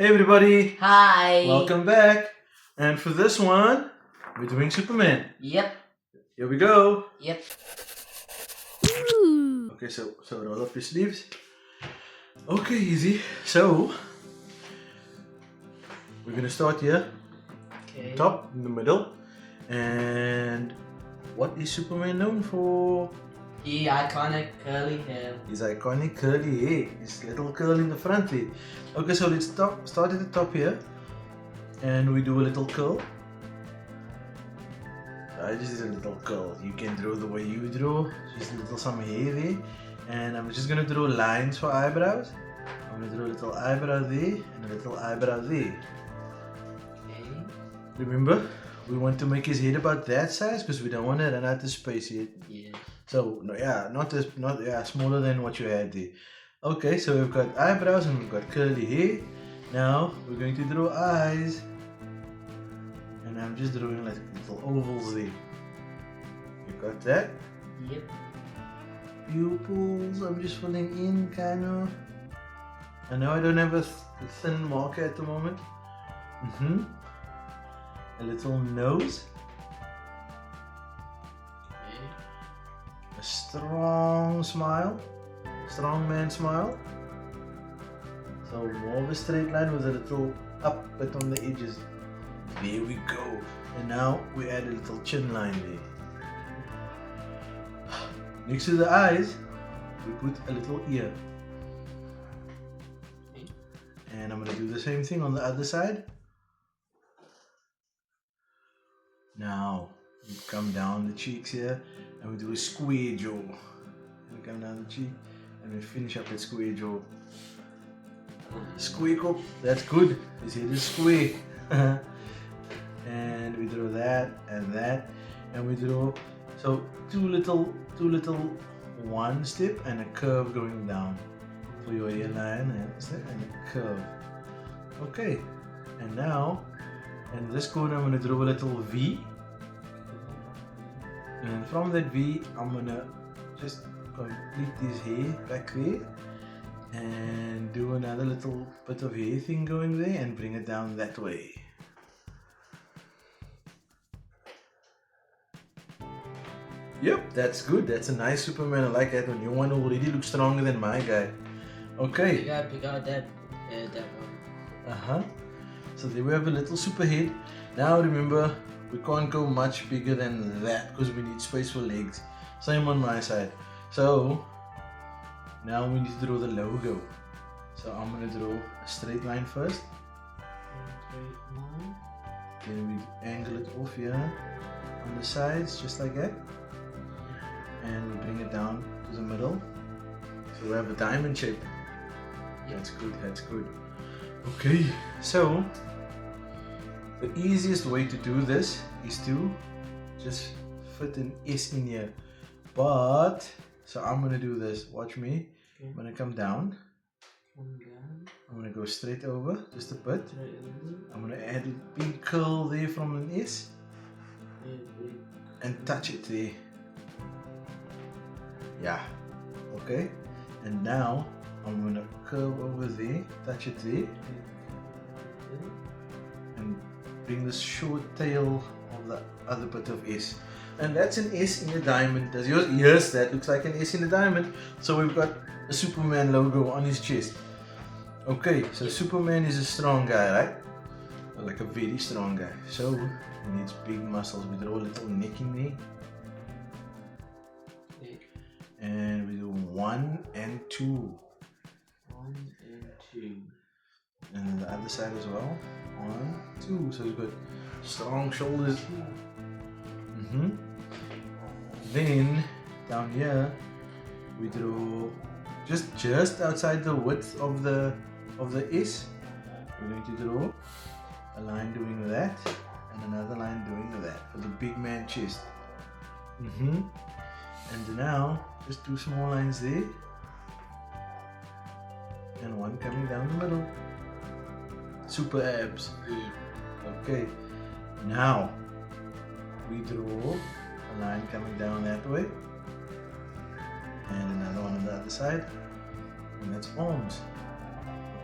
Hey everybody, Hi. welcome back. And for this one, we're doing Superman. Yep. Here we go. Yep. Okay, so roll up your sleeves. Okay, easy. So we're gonna start here, Okay. top, in the middle. And what is Superman known for? The iconic curly hair. His iconic curly hair, his little curl in the front there. Okay, so let's start at the top here, and we do a little curl. I just did a little curl. You can draw the way you draw, just a little some hair there. And I'm just gonna draw lines for eyebrows. I'm gonna draw a little eyebrow there and a little eyebrow there. Okay. Remember, we want to make his head about that size because we don't want to run out of space yet. Yeah. So no, yeah, not smaller than what you had there. Okay, so we've got eyebrows and we've got curly hair. Now we're going to draw eyes, and I'm just drawing like little ovals there. You got that? Yep. Pupils, I'm just filling in kind of. I know I don't have a thin marker at the moment. A little nose. Okay. A strong smile. Strong man smile. So more of a straight line with a little up bit on the edges. There we go. And now we add a little chin line there. Next to the eyes, we put a little ear. Okay. And I'm going to do the same thing on the other side. Now, we come down the cheeks here and we do a square jaw. And we come down the cheek and we finish up with square jaw. Square cup, that's good. His head is square. And we draw that, and we draw so two little one step and a curve going down for your hairline and a curve. Okay, and now in this corner I'm going to draw a little V, and from that V I'm going to just complete this hair back there and do another little bit of hair thing going there and bring it down that way. Yep, that's good. That's a nice Superman. I like that one. Your one already looks stronger than my guy. Okay. You got that one. So there we have a little super head. Now remember, we can't go much bigger than that because we need space for legs. Same on my side. So now we need to draw the logo. So I'm going to draw a straight line first. Straight line. Then we angle it off here on the sides just like that. And we bring it down to the middle. So we have a diamond shape. That's good, that's good. Okay, so the easiest way to do this is to just fit an S in here. But, so I'm going to do this. Watch me. Okay. I'm going to come down. Come down. I'm going to go straight over, just a bit. Straight over. I'm going to add a big curl there from an S Every. and touch it there. Yeah, okay. And now I'm going to curve over there, touch it there, and bring this short tail of the other bit of S. And that's an S in a diamond. Does yours? Yes, that looks like an S in a diamond. So we've got a Superman logo on his chest. Okay, so Superman is a strong guy, right? Like a very strong guy. So he needs big muscles. We draw a little neck in there. And we do 1 and 2. 1 and 2. And the other side as well. 1, 2. So we've got strong shoulders. Then down here we draw just outside the width of the S. We're going to draw a line doing that and another line doing that for the big man chest. And now just 2 small lines there and one coming down the middle. Super abs. Okay, now we draw a line coming down that way and another one on the other side, and that's arms.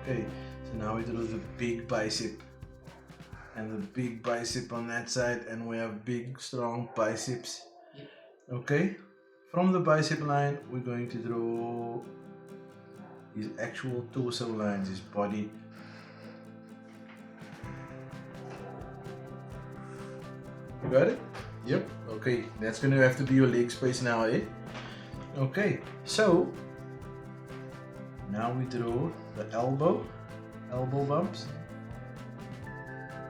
Okay, So now we draw the big bicep. And the big bicep on that side, and we have big strong biceps. Yep. Okay, from the bicep line we're going to draw his actual torso lines, his body. You got it? Yep. Okay, that's going to have to be your leg space now, eh? Okay, so now we draw the elbow bumps.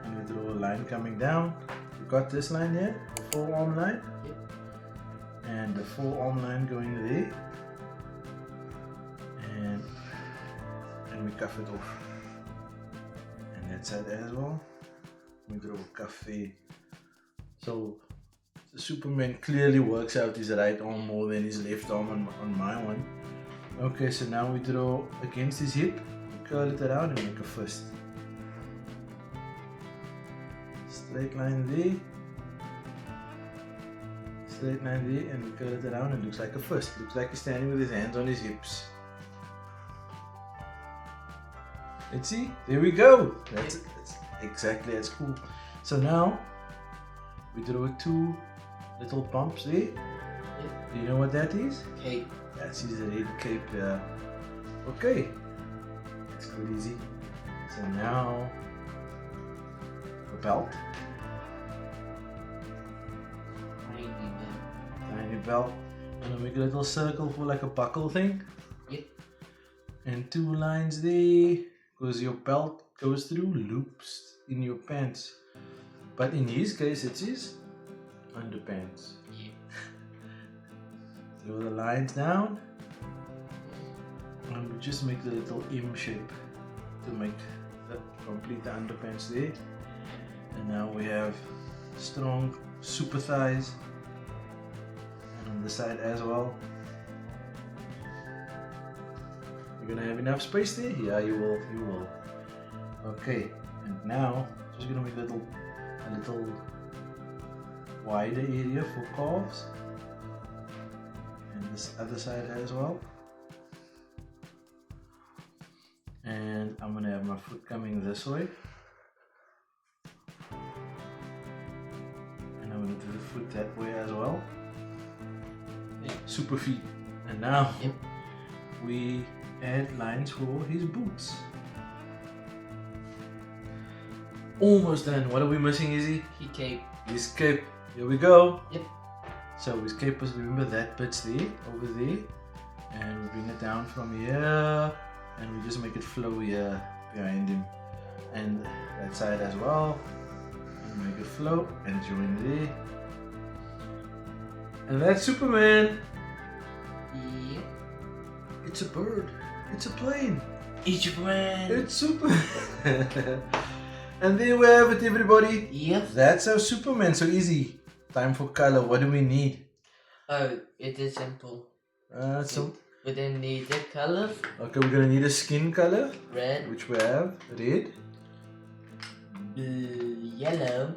And we draw a line coming down. You got this line here, the forearm line. Yep. And the forearm line going there. And we cuff it off. And that side as well. We draw a cuff there. So the Superman clearly works out his right arm more than his left arm on my one. Okay, so now we draw against his hip, we curl it around and make a fist. Straight line there, straight line there, and we curl it around and it looks like a fist. Looks like he's standing with his hands on his hips. Let's see, there we go. That's exactly, that's cool. So now we draw two little bumps there. Yep. Do you know what that is? Cape. That's his red cape. Okay, it's crazy. So now a belt. Tiny belt. And then make a little circle for like a buckle thing. Yep. And two lines there, because your belt goes through loops in your pants. But in his case, it's his underpants. Yep. Draw the lines down. And we just make the little M shape to make the complete the underpants there. And now we have strong super thighs. And on the side as well. You're gonna have enough space there? Yeah, you will. Okay, and now just gonna make a little wider area for calves. And this other side as well. And I'm gonna have my foot coming this way. And I'm gonna do the foot that way as well. Super feet. And now we add lines for his boots. Almost done. What are we missing, Izzy? His cape. His cape. Here we go. Yep. So his cape was, remember that bit's there, over there. And we bring it down from here. And we just make it flow here behind him. And that side as well. And make it flow and join there. And that's Superman. Yep. It's a bird. It's a plane. It's Superman. It's Superman. And there we have it, everybody. Yep. That's our Superman. So easy. Time for color. What do we need? Oh, it is simple. We then need the color. Okay, we're gonna need a skin color. Red. Which we have. Red. Yellow.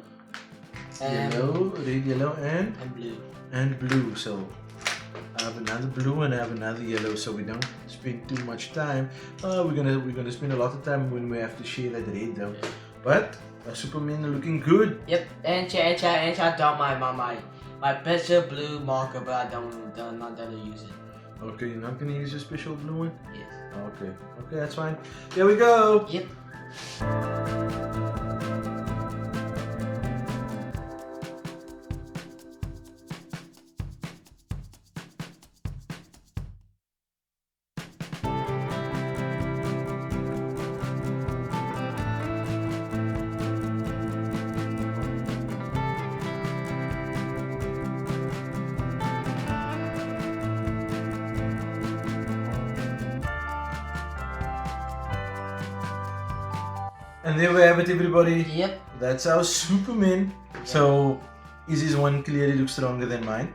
Yellow. Red, yellow, and blue. And blue. So I have another blue and I have another yellow. So we don't spend too much time. We're gonna spend a lot of time when we have to share that red though. But our Superman are looking good. Yep. And I got my special blue marker, but I'm not gonna use it. Okay, you're not gonna use your special blue one? Yes. Okay, that's fine. Here we go. Yep. And there we have it, everybody. Yep. That's our Superman. So Izzy's one clearly looks stronger than mine,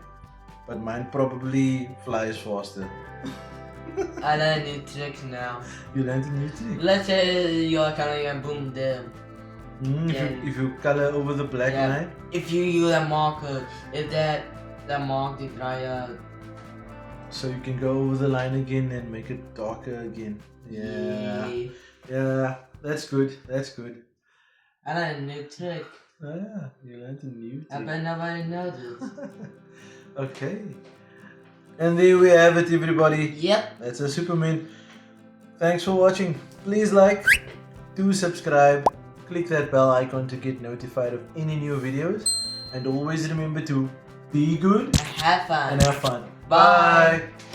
but mine probably flies faster. I learned new tricks now. You learned a new trick. Let's say you're coloring and boom there. If you color over the black line. If you use a marker, if that mark the dry so you can go over the line again and make it darker again. Yeah. That's good. That's good. I learned a new trick. Ah, you learned a new I trick. bet nobody knows this. Okay. And there we have it, everybody. Yep. That's a Superman. Thanks for watching. Please like, do subscribe, click that bell icon to get notified of any new videos. And always remember to be good Have fun. and have fun. Bye. Bye.